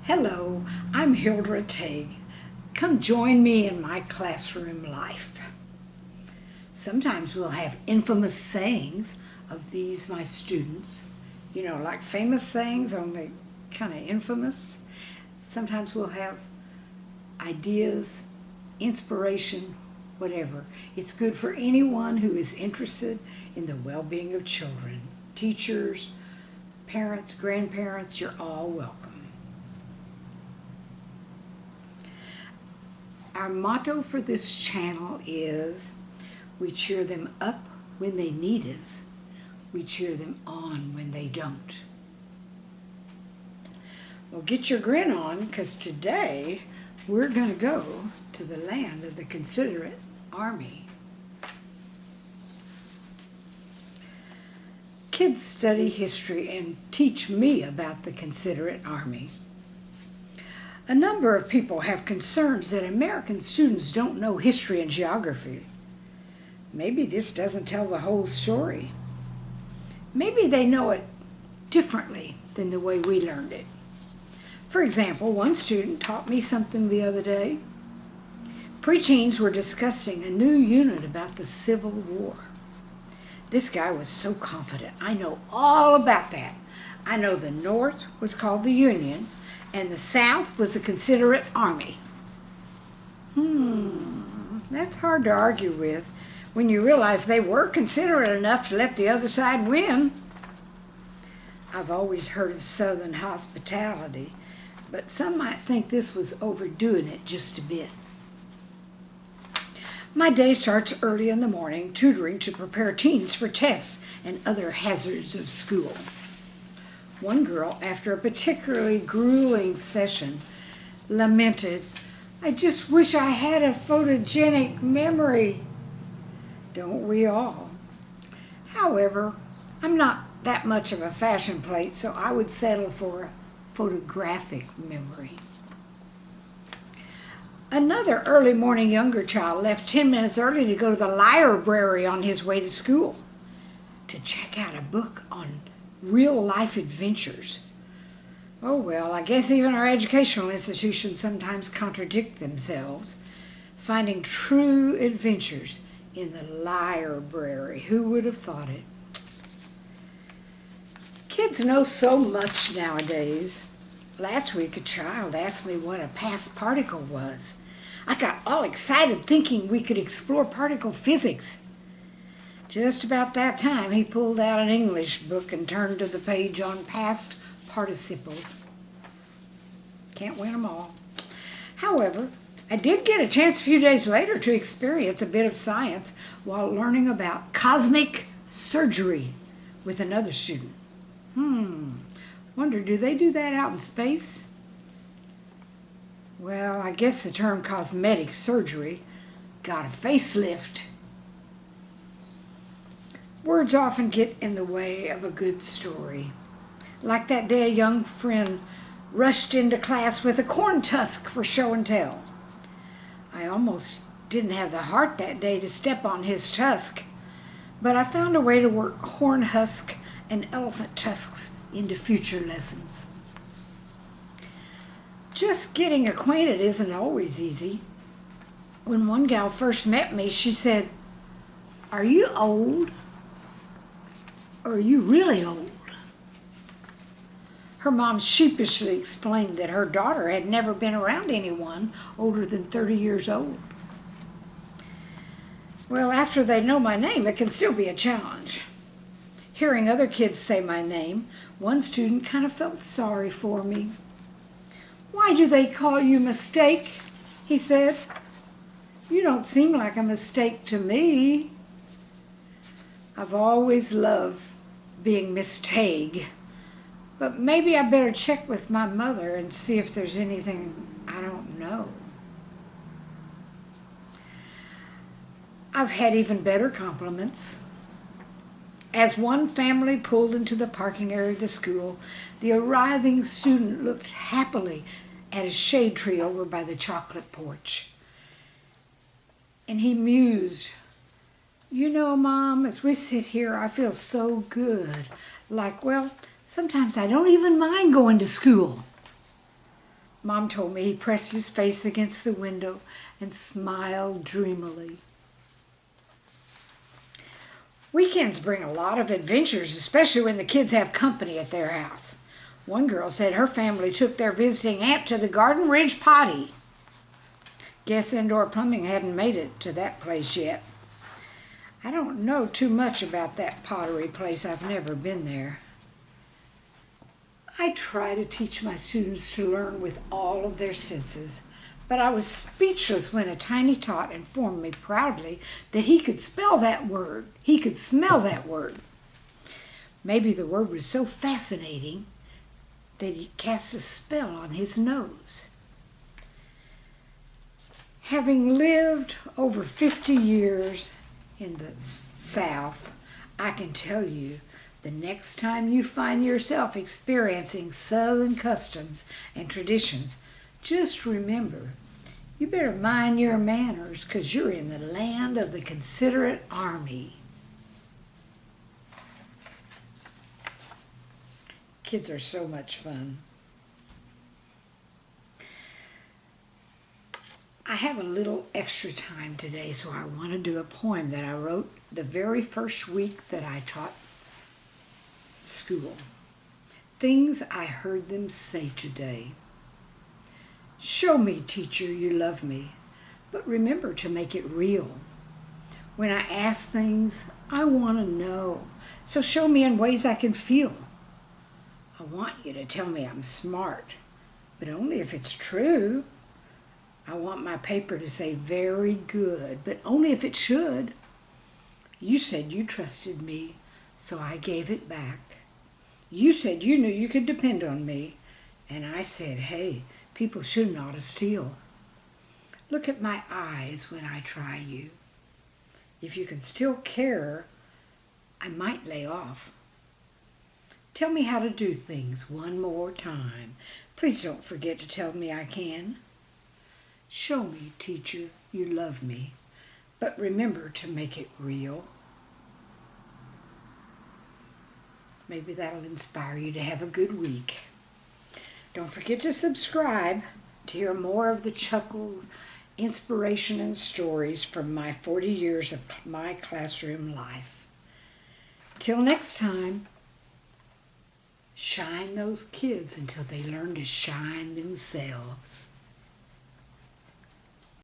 Hello, I'm Hildred Tague. Come join me in my classroom life. Sometimes we'll have infamous sayings of these, my students. You know, like famous sayings, only kind of infamous. Sometimes we'll have ideas, inspiration, whatever. It's good for anyone who is interested in the well-being of children. Teachers, parents, grandparents, you're all welcome. Our motto for this channel is, we cheer them up when they need us. We cheer them on when they don't. Well, get your grin on, because today we're going to go to the land of the Considerate Army. Kids study history and teach me about the Considerate Army. A number of people have concerns that American students don't know history and geography. Maybe this doesn't tell the whole story. Maybe they know it differently than the way we learned it. For example, one student taught me something the other day. Preteens were discussing a new unit about the Civil War. This guy was so confident. I know all about that. I know the North was called the Union, and the South was the Considerate Army. That's hard to argue with when you realize they were considerate enough to let the other side win. I've always heard of Southern hospitality, but some might think this was overdoing it just a bit. My day starts early in the morning, tutoring to prepare teens for tests and other hazards of school. One girl, after a particularly grueling session, lamented, "I just wish I had a photogenic memory." Don't we all? However, I'm not that much of a fashion plate, so I would settle for a photographic memory. Another early morning younger child left 10 minutes early to go to the library on his way to school to check out a book on real-life adventures. Oh well, I guess even our educational institutions sometimes contradict themselves. Finding true adventures in the library. Who would have thought it? Kids know so much nowadays. Last week a child asked me what a past particle was. I got all excited thinking we could explore particle physics. Just about that time, he pulled out an English book and turned to the page on past participles. Can't win them all. However, I did get a chance a few days later to experience a bit of science while learning about cosmic surgery with another student. Wonder, do they do that out in space? Well, I guess the term cosmetic surgery got a facelift. Words often get in the way of a good story. Like that day a young friend rushed into class with a corn tusk for show and tell. I almost didn't have the heart that day to step on his tusk, but I found a way to work corn husk and elephant tusks into future lessons. Just getting acquainted isn't always easy. When one gal first met me, she said, "Are you old? Or are you really old?" Her mom sheepishly explained that her daughter had never been around anyone older than 30 years old. Well, after they know my name, it can still be a challenge. Hearing other kids say my name, one student kind of felt sorry for me. "Why do they call you Mistake?" he said. "You don't seem like a mistake to me." I've always loved being Miss Tague, but maybe I better check with my mother and see if there's anything I don't know. I've had even better compliments. As one family pulled into the parking area of the school, the arriving student looked happily at a shade tree over by the chocolate porch. And he mused, "You know, Mom, as we sit here, I feel so good. Like, well, sometimes I don't even mind going to school." Mom told me he pressed his face against the window and smiled dreamily. Weekends bring a lot of adventures, especially when the kids have company at their house. One girl said her family took their visiting aunt to the Garden Ridge Potty. Guess indoor plumbing hadn't made it to that place yet. I don't know too much about that pottery place. I've never been there. I try to teach my students to learn with all of their senses, but I was speechless when a tiny tot informed me proudly that he could spell that word. He could smell that word. Maybe the word was so fascinating that he cast a spell on his nose. Having lived over 50 years in the South, I can tell you the next time you find yourself experiencing Southern customs and traditions, just remember, you better mind your manners because you're in the land of the Considerate Army. Kids are so much fun. I have a little extra time today, so I want to do a poem that I wrote the very first week that I taught school. Things I heard them say today. Show me, teacher, you love me, but remember to make it real. When I ask things, I want to know, so show me in ways I can feel. I want you to tell me I'm smart, but only if it's true. I want my paper to say very good, but only if it should. You said you trusted me, so I gave it back. You said you knew you could depend on me, and I said, hey, people shouldn't ought to steal. Look at my eyes when I try you. If you can still care, I might lay off. Tell me how to do things one more time. Please don't forget to tell me I can. Show me, teacher, you love me, but remember to make it real. Maybe that'll inspire you to have a good week. Don't forget to subscribe to hear more of the chuckles, inspiration, and stories from my 40 years of my classroom life. Till next time, shine those kids until they learn to shine themselves.